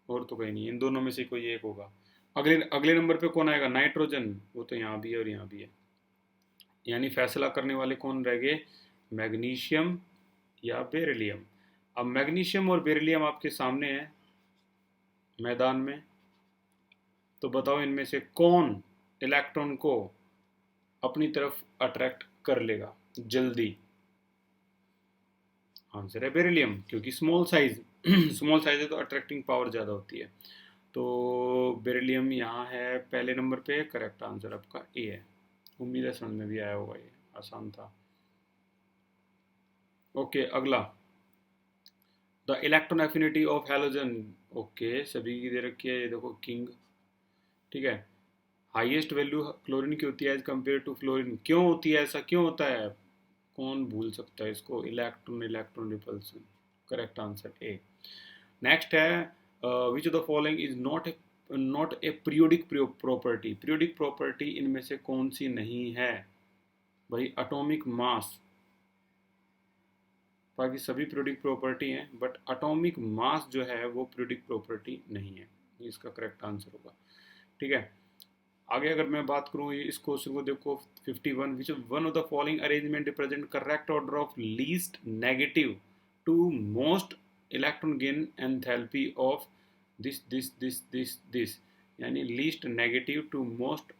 और तो कहीं नहीं, इन दोनों में से कोई एक होगा। अगले अगले नंबर पे कौन आएगा? नाइट्रोजन, वो तो यहाँ भी है और यहाँ भी है। यानी फैसला करने वाले कौन रह गए? मैग्नीशियम या बेरिलियम। अब मैग्नीशियम और बेरिलियम आपके सामने है मैदान में, तो बताओ इनमें से कौन इलेक्ट्रॉन को अपनी तरफ अट्रैक्ट कर लेगा जल्दी? आंसर है बेरिलियम, क्योंकि स्मॉल साइज स्मॉल साइज है तो अट्रैक्टिंग पावर ज़्यादा होती है। तो बेरिलियम यहाँ है पहले नंबर पे, करेक्ट आंसर आपका ए है। उम्मीद है समझ में भी आया होगा, ये आसान था। ओके अगला, the electron affinity of halogen. Okay सभी की दे रखी है, ये देखो किंग, ठीक है। हाईएस्ट वैल्यू क्लोरीन की होती है एज कम्पेयर टू फ्लोरीन। क्यों होती है ऐसा, क्यों होता है? कौन भूल सकता है इसको? Electron electron repulsion, correct answer A. Next है which of the following is not a periodic property. Periodic property इनमें से कौन सी नहीं है? भाई एटॉमिक मास, बाकी सभी पीरियोडिक प्रॉपर्टी हैं, बट एटॉमिक मास जो है वो पीरियोडिक प्रॉपर्टी नहीं है, इसका करेक्ट आंसर होगा, ठीक है। आगे अगर मैं बात करूँ इस क्वेश्चन को देखो, 51 which one of the following arrangement represent correct order of least negative to most electron gain enthalpy of this, यानी least negative to most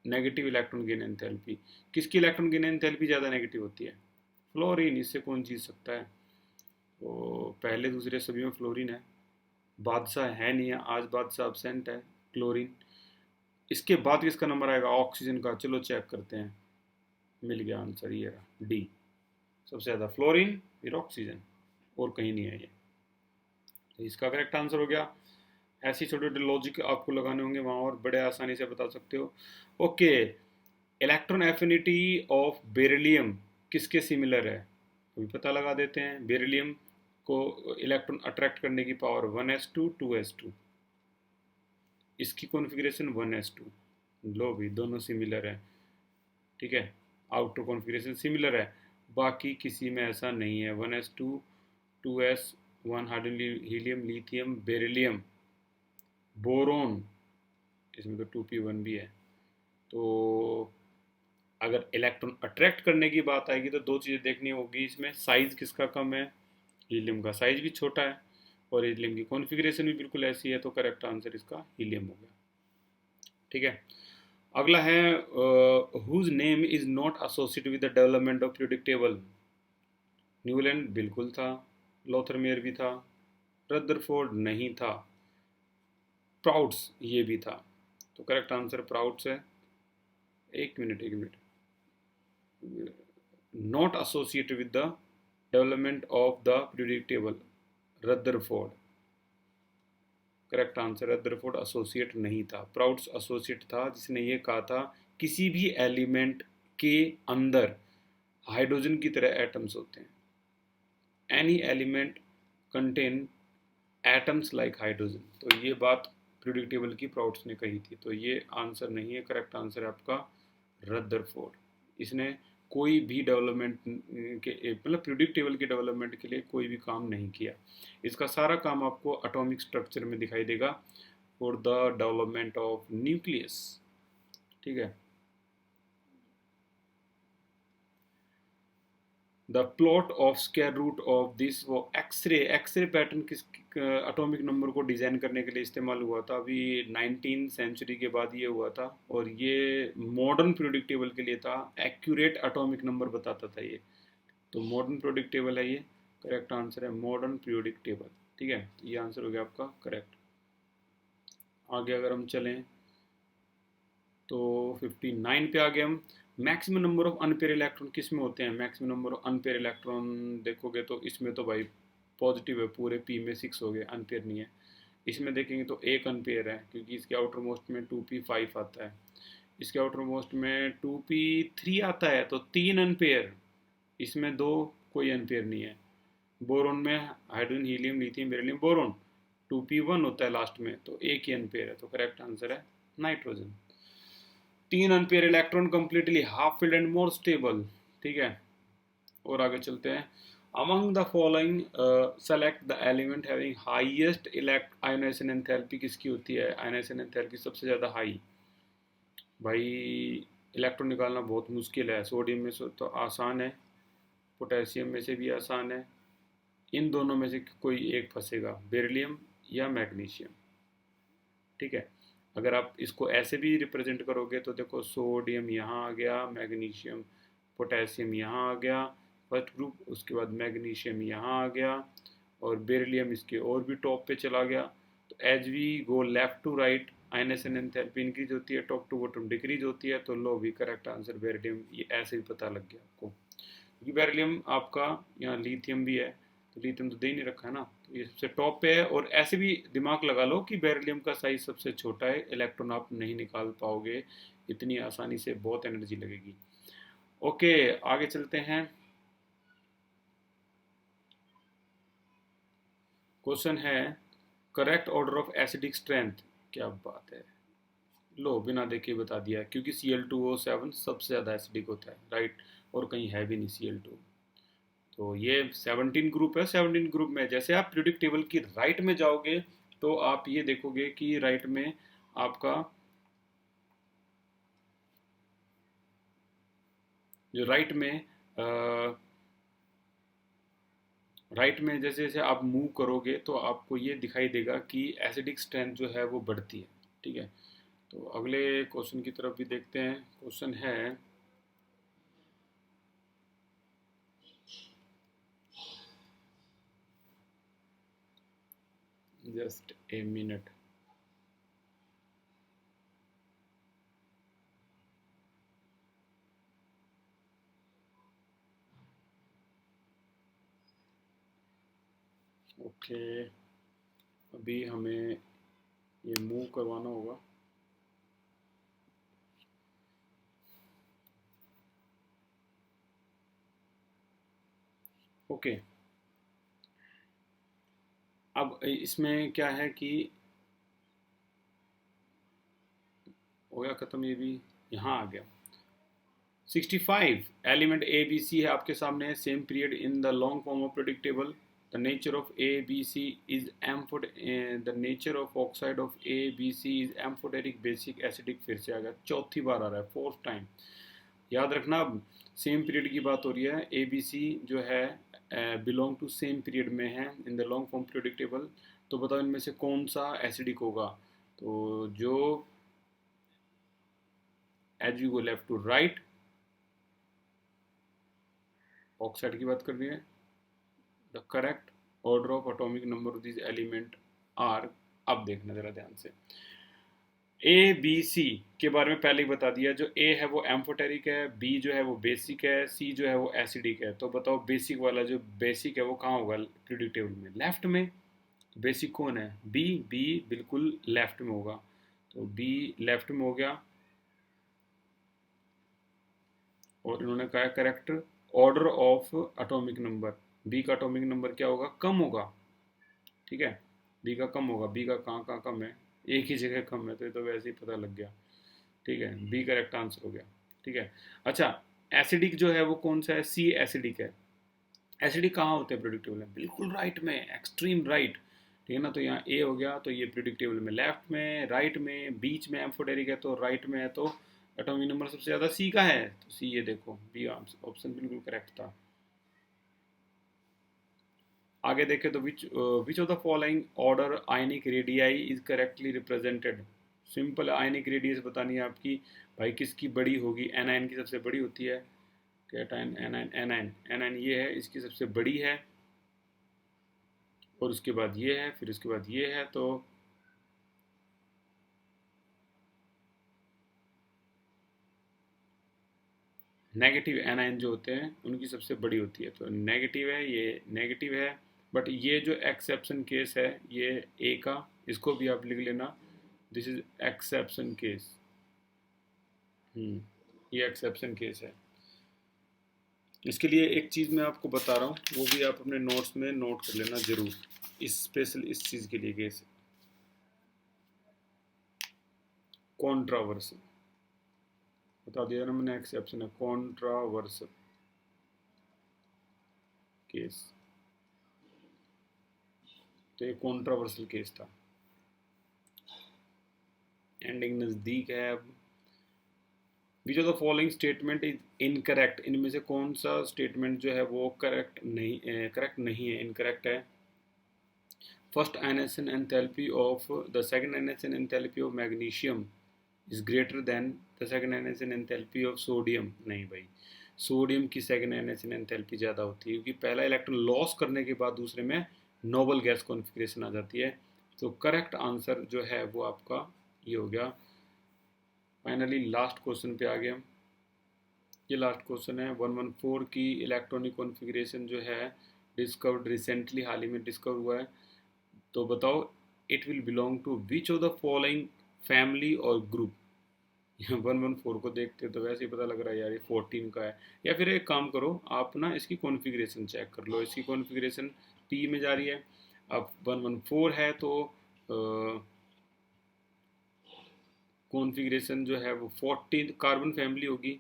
negative electron gain enthalpy. किसकी इलेक्ट्रॉन गेन एंथैल्पी ज़्यादा negative होती है? Fluorine, इससे कौन जीत सकता है? तो पहले दूसरे सभी में फ्लोरीन है, बादशाह है नहीं है आज, बादशाह अब्सेंट है, क्लोरीन। इसके बाद किसका नंबर आएगा? ऑक्सीजन का। चलो चेक करते हैं, मिल गया आंसर, ये रहा डी, सबसे ज़्यादा फ्लोरीन फिर ऑक्सीजन, और कहीं नहीं है ये, तो इसका करेक्ट आंसर हो गया। ऐसी छोटे छोटे लॉजिक आपको लगाने होंगे वहाँ, और बड़े आसानी से बता सकते हो। Okay, electron affinity of beryllium किसके सिमिलर है? अभी पता लगा देते हैं। बेरिलियम को इलेक्ट्रॉन अट्रैक्ट करने की पावर 1s2 2s2, इसकी कॉन्फ़िगरेशन 1s2। लो भी दोनों सिमिलर है, ठीक है, आउटर कॉन्फ़िगरेशन सिमिलर है, बाकी किसी में ऐसा नहीं है। 1s2 2s1 hydrogen helium lithium beryllium boron, इसमें तो 2p1 भी है। तो अगर इलेक्ट्रॉन अट्रैक्ट करने की बात आएगी तो दो चीज़ें देखनी होगी इसमें, साइज़ किसका कम है? हीलियम का साइज़ भी छोटा है, और हीलियम की कॉन्फ़िगरेशन भी बिल्कुल ऐसी है, तो करेक्ट आंसर इसका हीलियम हो गया। ठीक है, अगला है whose name is not associated with the development of periodic table. Newland बिल्कुल था, लोथरमेयर भी था, रदरफोर्ड नहीं था, प्राउड्स ये भी था। तो करेक्ट आंसर प्राउड्स है। एक मिनट एक minute, not associated with the development of the periodic table, Rutherford. Correct answer है, रदरफोर्ड एसोसिएट नहीं था, प्राउड्स एसोसिएट था, जिसने ये कहा था किसी भी एलिमेंट के अंदर हाइड्रोजन की तरह एटम्स होते हैं। Any element contain atoms like hydrogen. तो ये बात पीरियोडिक टेबल की प्राउड्स ने कही थी, तो ये आंसर नहीं है। करेक्ट आंसर है आपका रदरफोर्ड। इसने कोई भी डेवलपमेंट के मतलब पीरियोडिक टेबल के डेवलपमेंट के लिए कोई भी काम नहीं किया। इसका सारा काम आपको एटॉमिक स्ट्रक्चर में दिखाई देगा for the development of nucleus. ठीक है, the plot of square root of this, वो एक्सरे पैटर्न किस एटॉमिक नंबर को डिज़ाइन करने के लिए इस्तेमाल हुआ था, अभी 19 सेंचुरी के बाद ये हुआ था, और ये मॉडर्न पीरियोडिक टेबल के लिए था, एक्यूरेट एटॉमिक नंबर बताता था ये। तो मॉडर्न पीरियोडिक टेबल है ये, करेक्ट आंसर है मॉडर्न पीरियोडिक टेबल। ठीक है, तो ये आंसर हो गया आपका करेक्ट। आगे अगर हम चलें तो 59 पे आ गए हम। Maximum number of unpaired electron किस में होते हैं? Maximum number of unpaired electron देखोगे तो इसमें तो भाई पॉजिटिव है, पूरे पी में 6 हो गए, अनपेयर नहीं है। इसमें देखेंगे तो एक अनपेयर है, क्योंकि इसके आउटर मोस्ट में 2p5 आता है, इसके आउटर मोस्ट में 2p3 आता है, तो 3 अनपेयर। इसमें दो, कोई अनपेयर नहीं है। बोरोन में hydrogen, helium, lithium, beryllium, boron 2p1 होता है लास्ट में, तो एक ही अनपेयर है, तो करेक्ट आंसर है nitrogen. 3 unpaired electron completely half filled and more stable. ठीक है, और आगे चलते हैं। Among the following select the element having highest elect ionisation enthalpy किसकी होती है? आयोनाइजेशन एंथैल्पी सबसे ज़्यादा हाई। भाई इलेक्ट्रॉन निकालना बहुत मुश्किल है, सोडियम में से तो आसान है, पोटेशियम में से भी आसान है, इन दोनों में से कोई एक फंसेगा, बेरिलियम या मैग्नीशियम। ठीक है, अगर आप इसको ऐसे भी रिप्रेजेंट करोगे तो देखो सोडियम यहाँ आ गया, मैग्नीशियम पोटेशियम यहाँ आ गया फर्स्ट ग्रुप, उसके बाद मैग्नीशियम यहाँ आ गया, और बेरिलियम इसके और भी टॉप पे चला गया। तो as we go left to right ionisation enthalpy increase होती है, टॉप टू बॉटम डिक्रीज होती है, तो लो भी करेक्ट आंसर बेरिलियम। ये ऐसे ही पता लग गया आपको, क्योंकि बेरिलियम आपका यहाँ लिथियम भी है, तो लिथियम तो दे ही नहीं रखा है ना, तो ये सबसे टॉप पे है। और ऐसे भी दिमाग लगा लो कि बेरिलियम का साइज सबसे छोटा है, इलेक्ट्रॉन आप नहीं निकाल पाओगे इतनी आसानी से, बहुत एनर्जी लगेगी। ओके, आगे चलते हैं। क्वेश्चन है correct order of acidic strength. क्या बात है, लो बिना देखे बता दिया, क्योंकि Cl2O7 सबसे ज़्यादा एसिडिक होता है, राइट, और कहीं है भी नहीं Cl2। तो ये 17 ग्रुप है, 17 ग्रुप में जैसे आप पीरियोडिक टेबल की राइट में जाओगे तो आप ये देखोगे कि राइट में आपका जो राइट में जैसे जैसे आप मूव करोगे तो आपको ये दिखाई देगा कि एसिडिक स्ट्रेंथ जो है वो बढ़ती है। ठीक है, तो अगले क्वेश्चन की तरफ भी देखते हैं। क्वेश्चन है जस्ट ए मिनट। ओके, अभी हमें ये मूव करवाना होगा। ओके, अब इसमें क्या है कि हो गया ख़त्म, ये भी यहाँ आ गया। 65 एलिमेंट ए बी सी है आपके सामने, same period in the long form of predictable. The nature of A B C is amphoteric, the nature of oxide of A B C is amphoteric basic acidic. फिर से आ गया, चौथी बार आ रहा है, फोर्थ टाइम। याद रखना, अब सेम पीरियड की बात हो रही है। ए बी सी जो है बिलोंग टू सेम पीरियड में है इन the long form periodic table. तो बताओ इनमें से कौन सा एसिडिक होगा। तो जो as you go left to right, oxide की बात कर रही है। The correct order of atomic number of this element are, अब देखना जरा ध्यान से, ए बी सी के बारे में पहले ही बता दिया। जो ए है वो एम्फोटेरिक है, बी जो है वो बेसिक है, सी जो है वो एसिडिक है। तो बताओ बेसिक वाला, जो बेसिक है वो कहाँ होगा पीरियोडिक टेबल में, लेफ्ट में। बेसिक कौन है, बी। बी बिल्कुल लेफ्ट में होगा, तो बी लेफ्ट में हो गया। और इन्होंने कहा correct order of atomic number, B का एटॉमिक नंबर क्या होगा, कम होगा। ठीक है, बी का कम होगा। बी का कहाँ कम है, एक ही जगह कम है, तो ये तो वैसे ही पता लग गया। ठीक है, बी करेक्ट आंसर हो गया। ठीक है, अच्छा एसिडिक जो है वो कौन सा है, सी एसिडिक है। एसिडिक कहाँ होते हैं प्रिडिक्टेबल में, बिल्कुल राइट में, एक्सट्रीम राइट। ठीक है ना, तो यहाँ ए हो गया, तो ये प्रिडिक्टेबल में लेफ्ट में, राइट में, बीच में एम्फोटेरिक है तो राइट में है। तो एटॉमिक नंबर सबसे ज़्यादा सी का है, तो सी, ये देखो बी ऑप्शन बिल्कुल करेक्ट था। आगे देखें तो विच of the following order ionic radii is correctly represented. Simple ionic radius बतानी है आपकी, भाई किसकी बड़ी होगी, एनाइन की सबसे बड़ी होती है, कैटायन एनाइन, एनाइन एनाइन ये है, इसकी सबसे बड़ी है। और उसके बाद ये है, फिर उसके बाद ये है। तो नेगेटिव एनाइन जो होते हैं उनकी सबसे बड़ी होती है, तो नेगेटिव है, ये नेगेटिव है। बट ये जो एक्सेप्शन केस है ये ए का, इसको भी आप लिख लेना, दिस इज एक्सेप्शन केस। ये एक्सेप्शन केस है। इसके लिए एक चीज़ मैं आपको बता रहा हूँ, वो भी आप अपने नोट्स में नोट कर लेना जरूर, इस स्पेशल इस चीज़ के लिए केस, कॉन्ट्रावर्सल बता दिया ना मैंने, एक्सेप्शन है कॉन्ट्रावर्सल केस। तो ये कॉन्ट्रावर्सल केस था। एंडिंग नज़दीक है अब। विच of the following statement is incorrect, इनमें से कौन सा स्टेटमेंट जो है वो करेक्ट नहीं है, इनकरेक्ट है। First ionisation enthalpy of the second ionisation enthalpy of magnesium is greater than the second ionisation enthalpy of sodium. नहीं भाई, सोडियम की सेकंड आयनेशन एंथैल्पी ज़्यादा होती है, क्योंकि पहला इलेक्ट्रॉन लॉस करने के बाद दूसरे में नोबल गैस कॉन्फ़िगरेशन आ जाती है। तो करेक्ट आंसर जो है वो आपका ये हो गया। फाइनली लास्ट क्वेश्चन पे आ गए हम। ये लास्ट क्वेश्चन है, 114 की इलेक्ट्रॉनिक कॉन्फ़िगरेशन जो है डिस्कवर्ड रिसेंटली, हाल ही में डिस्कवर हुआ है। तो बताओ it will belong to which of the following family और ग्रुप। 114 को देखते तो वैसे ही पता लग रहा है यार ये 14 का है। या फिर एक काम करो आप ना, इसकी कॉन्फ़िगरेशन चेक कर लो, इसकी कॉन्फ़िगरेशन पी में जा रही है। अब 114 है तो कॉन्फ़िगरेशन जो है वो 14 कार्बन फैमिली होगी।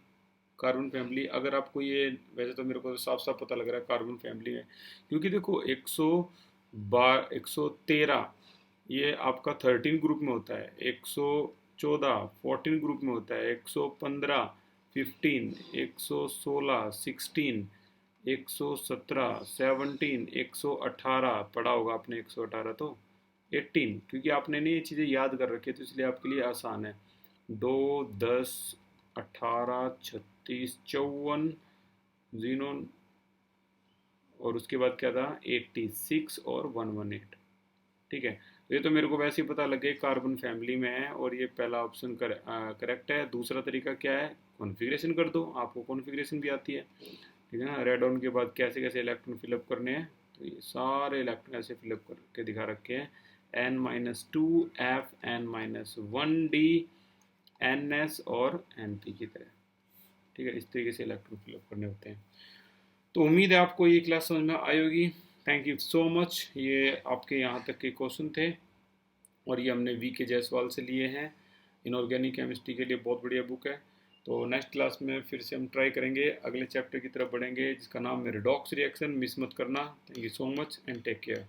कार्बन फैमिली, अगर आपको ये, वैसे तो मेरे को साफ साफ पता लग रहा है कार्बन फैमिली में, क्योंकि देखो 113 ये आपका 13 ग्रुप में होता है, 114 14 ग्रुप में होता है, 115 15, 116 16, 117 17, 118 पढ़ा होगा आपने, 118 तो 18, क्योंकि आपने नहीं ये चीज़ें याद कर रखी है तो इसलिए आपके लिए आसान है। 2 10 18 36 54 जीनोन, और उसके बाद क्या था 86 और 118। ठीक है, तो ये तो मेरे को वैसे ही पता लग गया कार्बन फैमिली में है, और ये पहला ऑप्शन करेक्ट है। दूसरा तरीका क्या है, कॉन्फ़िगरेशन कर दो, आपको कॉन्फ़िगरेशन भी आती है। ठीक है ना, रेड ऑन के बाद कैसे कैसे इलेक्ट्रॉन फिलअप करने हैं, तो ये सारे इलेक्ट्रॉन ऐसे फिलअप करके दिखा रखे हैं, N-2 F N-1 D NS और NP की तरह। ठीक है, इस तरीके से इलेक्ट्रॉन फिलअप करने होते हैं। तो उम्मीद है आपको ये क्लास समझ में आई होगी। Thank you so much. ये आपके यहाँ तक के क्वेश्चन थे, और ये हमने वी के जायसवाल से लिए हैं। इनऑर्गेनिक केमिस्ट्री के लिए बहुत बढ़िया बुक है। तो नेक्स्ट क्लास में फिर से हम ट्राई करेंगे, अगले चैप्टर की तरफ बढ़ेंगे जिसका नाम है रिडॉक्स रिएक्शन। मिस मत करना। Thank you so much and take care.